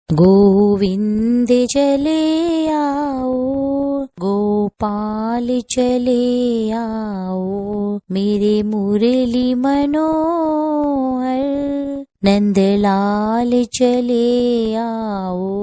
गोविंद चले आओ, गोपाल चले आओ, मेरे मुरली मनोहर नंदलाल चले आओ।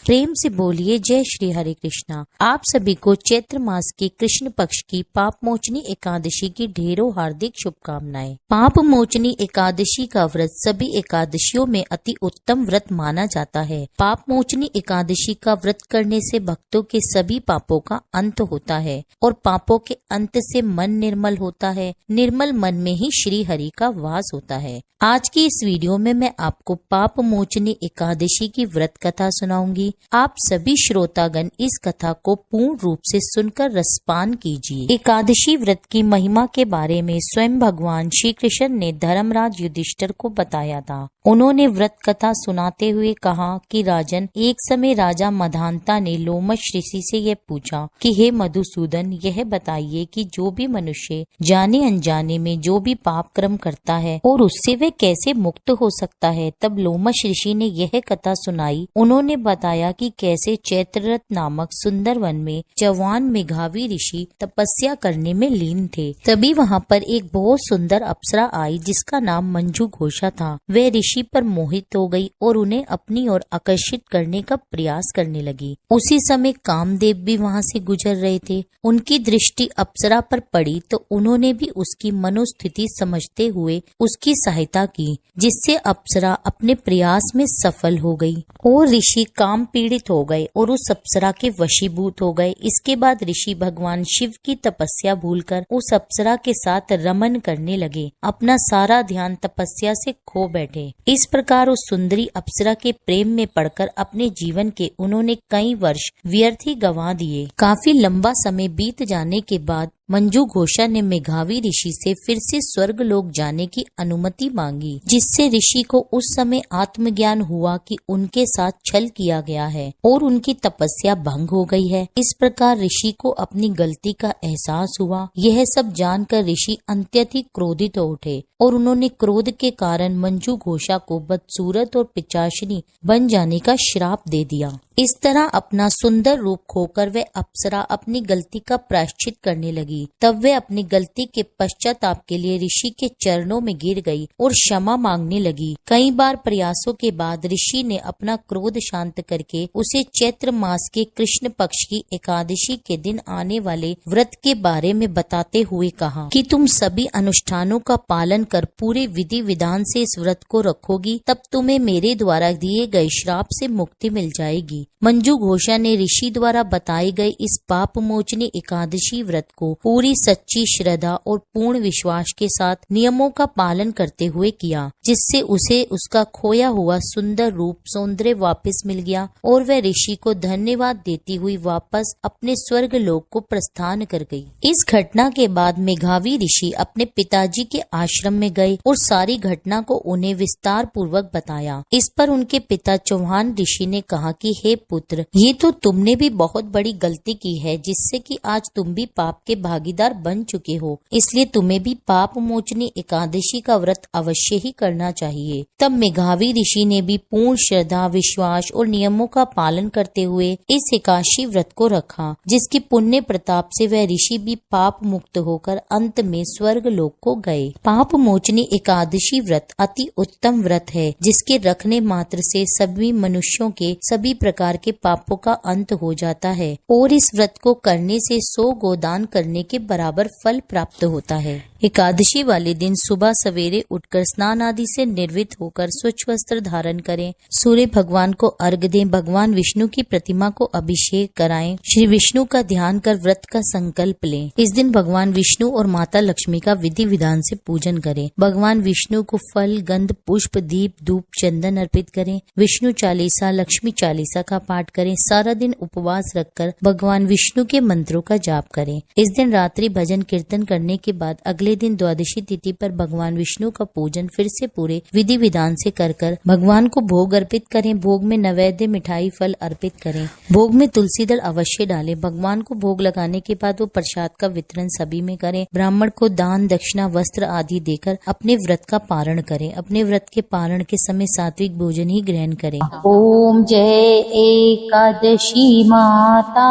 प्रेम से बोलिए जय श्री हरे कृष्णा। आप सभी को चैत्र मास के कृष्ण पक्ष की पाप मोचनी एकादशी की ढेरों हार्दिक शुभकामनाएं। पाप मोचनी एकादशी का व्रत सभी एकादशियों में अति उत्तम व्रत माना जाता है। पाप मोचनी एकादशी का व्रत करने से भक्तों के सभी पापों का अंत होता है और पापों के अंत से मन निर्मल होता है। निर्मल मन में ही श्री हरि का वास होता है। आज की इस वीडियो में मैं आपको पाप मोचनी एकादशी की व्रत कथा सुनाऊंगी। आप सभी श्रोतागण इस कथा को पूर्ण रूप से सुनकर रसपान कीजिए। एकादशी व्रत की महिमा के बारे में स्वयं भगवान श्री कृष्ण ने धर्मराज युधिष्ठिर को बताया था। उन्होंने व्रत कथा सुनाते हुए कहा कि राजन, एक समय राजा मधांता ने लोमश ऋषि से यह पूछा कि हे मधुसूदन, यह बताइए कि जो भी मनुष्य जाने अनजाने में जो भी पाप कर्म करता है और उससे वह कैसे मुक्त हो सकता है। तब लोमश ऋषि ने यह कथा सुनाई। उन्होंने बताया कि कैसे चैत्ररथ नामक सुंदर वन में जवान मेघावी ऋषि तपस्या करने में लीन थे। तभी वहाँ पर एक बहुत सुंदर अप्सरा आई जिसका नाम मंजू घोषा था। वह ऋषि पर मोहित हो गई और उन्हें अपनी ओर आकर्षित करने का प्रयास करने लगी। उसी समय कामदेव भी वहाँ से गुजर रहे थे। उनकी दृष्टि अप्सरा पर पड़ी तो उन्होंने भी उसकी मनोस्थिति समझते हुए उसकी सहायता की, जिससे अप्सरा अपने प्रयास में सफल हो गई और ऋषि काम पीड़ित हो गए और उस अप्सरा के वशीभूत हो गए। इसके बाद ऋषि भगवान शिव की तपस्या भूलकर उस अप्सरा के साथ रमन करने लगे। अपना सारा ध्यान तपस्या से खो बैठे। इस प्रकार उस सुंदरी अप्सरा के प्रेम में पड़कर अपने जीवन के उन्होंने कई वर्ष व्यर्थ ही गंवा दिए। काफी लंबा समय बीत जाने के बाद मंजू घोषा ने मेघावी ऋषि से फिर से स्वर्ग लोक जाने की अनुमति मांगी, जिससे ऋषि को उस समय आत्मज्ञान हुआ कि उनके साथ छल किया गया है और उनकी तपस्या भंग हो गई है। इस प्रकार ऋषि को अपनी गलती का एहसास हुआ। यह सब जानकर ऋषि अत्यधिक क्रोधित हो उठे और उन्होंने क्रोध के कारण मंजू घोषा को बदसूरत और पिशाचिनी बन जाने का श्राप दे दिया। इस तरह अपना सुंदर रूप खोकर वह अप्सरा अपनी गलती का प्रायश्चित करने लगी। तब वह अपनी गलती के पश्चाताप के लिए ऋषि के चरणों में गिर गई और क्षमा मांगने लगी। कई बार प्रयासों के बाद ऋषि ने अपना क्रोध शांत करके उसे चैत्र मास के कृष्ण पक्ष की एकादशी के दिन आने वाले व्रत के बारे में बताते हुए कहा कि तुम सभी अनुष्ठानों का पालन कर पूरे विधि विधान से इस व्रत को रखोगी, तब तुम्हें मेरे द्वारा दिए गए श्राप से मुक्ति मिल जाएगी। मंजू घोषा ने ऋषि द्वारा बताए गए इस पाप मोचनी एकादशी व्रत को पूरी सच्ची श्रद्धा और पूर्ण विश्वास के साथ नियमों का पालन करते हुए किया, जिससे उसे उसका खोया हुआ सुंदर रूप सौंदर्य वापस मिल गया और वह ऋषि को धन्यवाद देती हुई वापस अपने स्वर्ग लोक को प्रस्थान कर गई। इस घटना के बाद मेघावी ऋषि अपने पिताजी के आश्रम में गए और सारी घटना को उन्हें विस्तार पूर्वक बताया। इस पर उनके पिता चौहान ऋषि ने कहा कि हे पुत्र, ये तो तुमने भी बहुत बड़ी गलती की है, जिससे कि आज तुम भी पाप के भागीदार बन चुके हो। इसलिए तुम्हें भी पाप मोचनी एकादशी का व्रत अवश्य ही करना चाहिए। तब मेघावी ऋषि ने भी पूर्ण श्रद्धा, विश्वास और नियमों का पालन करते हुए इस एकादशी व्रत को रखा, जिसकी पुण्य प्रताप से वह ऋषि भी पाप मुक्त होकर अंत में स्वर्ग लोक को गए। पाप मोचनी एकादशी व्रत अति उत्तम व्रत है, जिसके रखने मात्र से सभी मनुष्यों के सभी प्रकार के पापों का अंत हो जाता है और इस व्रत को करने से 100 गोदान करने के बराबर फल प्राप्त होता है। एकादशी वाले दिन सुबह सवेरे उठकर स्नान आदि से निर्वृत्त होकर स्वच्छ वस्त्र धारण करें, सूर्य भगवान को अर्घ्य दें, भगवान विष्णु की प्रतिमा को अभिषेक कराएं, श्री विष्णु का ध्यान कर व्रत का संकल्प लें। इस दिन भगवान विष्णु और माता लक्ष्मी का विधि विधान से पूजन करें। भगवान विष्णु को फल, गंध, पुष्प, दीप, धूप, चंदन अर्पित करें। विष्णु चालीसा, लक्ष्मी चालीसा का पाठ करें। सारा दिन उपवास रखकर भगवान विष्णु के मंत्रों का जाप करें। इस दिन रात्रि भजन कीर्तन करने के बाद अगले अगले दिन द्वादशी तिथि पर भगवान विष्णु का पूजन फिर से पूरे विधि विधान से कर भगवान को भोग अर्पित करें। भोग में नैवेद्य, मिठाई, फल अर्पित करें। भोग में तुलसी दल अवश्य डालें। भगवान को भोग लगाने के बाद वो प्रसाद का वितरण सभी में करें। ब्राह्मण को दान, दक्षिणा, वस्त्र आदि देकर अपने व्रत का पारण करें। अपने व्रत के पारण के समय सात्विक भोजन ही ग्रहण करें। ओम जय एकादशी माता,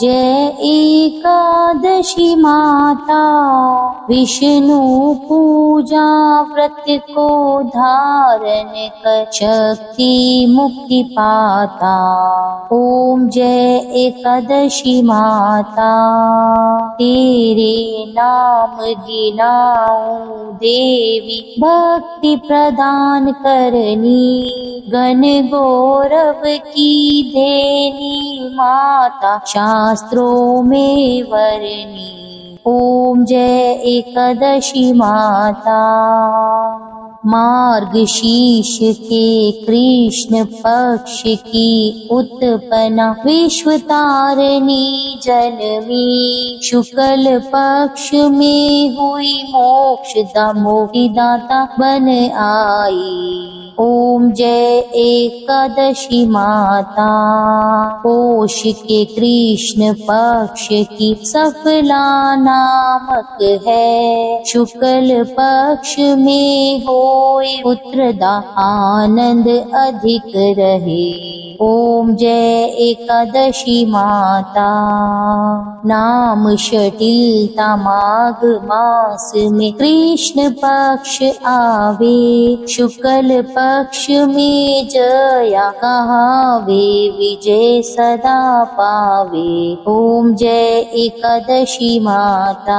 जय एकादशी माता, विष्णु पूजा व्रत को धारण कर शक्ति मुक्ति पाता। ओम जय एकादशी माता, तेरे नाम गिनाऊं देवी, भक्ति प्रदान करनी, गण गौरव की देनी माता, शास्त्रों में वरनी। ओम जय एकादशी माता, मार्गशीर्ष के कृष्ण पक्ष की उत्पन्ना, विश्व तारिणी जन्मी, शुक्ल पक्ष में हुई मोक्षदा, मोक्षदाता बन आई। ओम जय एकादशी माता, पोष के कृष्ण पक्ष की सफला नामक है, शुक्ल पक्ष में होए पुत्रदा, आनंद अधिक रहे। ओम जय एकादशी माता, नाम शटिलता माघ मास में कृष्ण पक्ष आवे, शुक्ल पक्ष में जया कहावे, विजय सदा पावे। ओम जय एकादशी माता,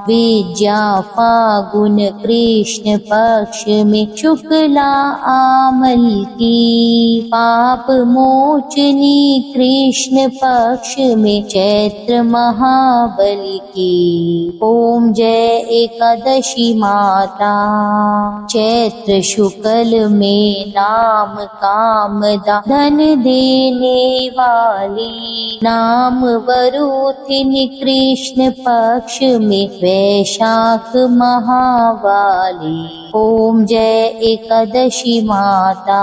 विद्या फागुन कृष्ण पक्ष में शुक्ला आमल की, पाप मोचनी कृष्ण पक्ष में चैत्र महाबली की। ओम जय एकादशी माता, चैत्र शुक्ल में नाम कामदा, धन देने वाली, नाम वरुथिनी कृष्ण पक्ष में वैशाख महावाली। ओम जय एकादशी माता,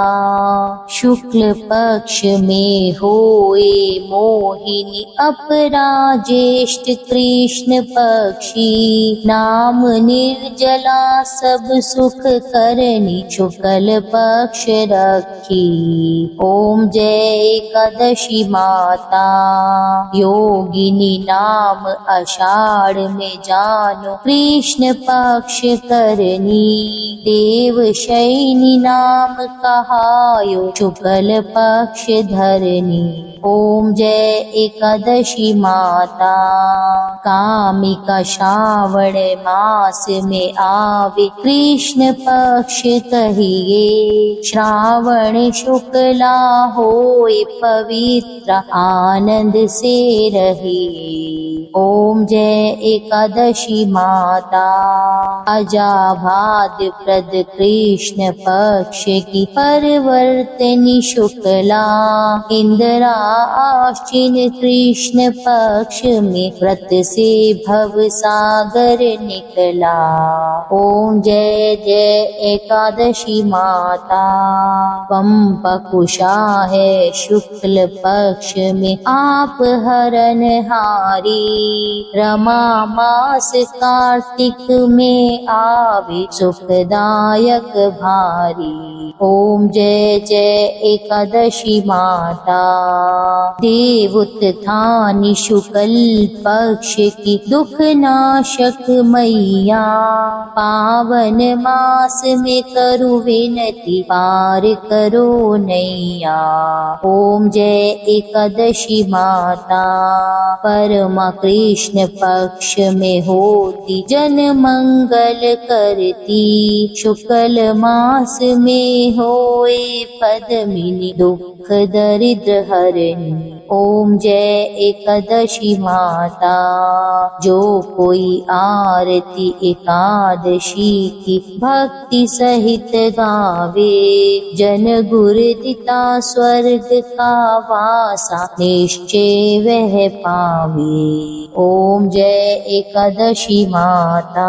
शुक्ल पक्ष में होए मोहिनी, अपरा ज्येष्ठ कृष्ण पक्षी, नाम निर्जला सब सुख करनी, शुक्ल पक्ष रखी। ओम जय एकादशी माता, योगिनी नाम आषाढ़ में जानो, कृष्ण पक्ष करनी, देवशयनी नाम कहायो, शुक्ल पक्ष धरनी। ओम जय एकादशी माता, कामिका श्रावण मास में आवे, कृष्ण पक्ष कहिए, श्रावण शुक्ला होए पवित्र, आनंद से रहिए। ओम जय एकादशी माता, अजाभाद प्रद कृष्ण पक्ष की परिवर्तनी शुक्ला, इंदिरा आश्विन कृष्ण पक्ष में व्रत से भव सागर निकला। ओम जय जय एकादशी माता, पंपकुशा है शुक्ल पक्ष में आप हरन हारी, रमा मास कार्तिक में आवे, सुखदायक भारी। ओम जय जय एकादशी माता, देवोत्थानी शुक्ल पक्ष की दुख नाशक मैया, पावन मास में करू विनती, पार करो नैया। ओम जय एकादशी माता, परमा कृष्ण पक्ष में होती, जन मंगल करती, शुक्ल मास में होए पद्मिनी दुख दरिद्र हरणी। ओम जय एकादशी माता। जो कोई आरती एकादशी की भक्ति सहित गावे, जन गुर दिता स्वर्ग का वासा निश्चय वह पावे। ओम जय एकादशी माता।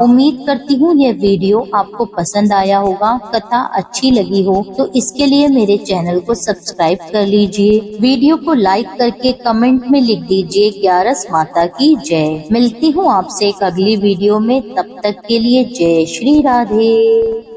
उम्मीद करती हूँ यह वीडियो आपको पसंद आया होगा। कथा अच्छी लगी हो तो इसके लिए मेरे चैनल को सब्सक्राइब कर लीजिए। वीडियो को लाइक करके कमेंट में लिख दीजिए 11 माता की जय। मिलती हूँ आपसे एक अगली वीडियो में, तब तक के लिए जय श्री राधे।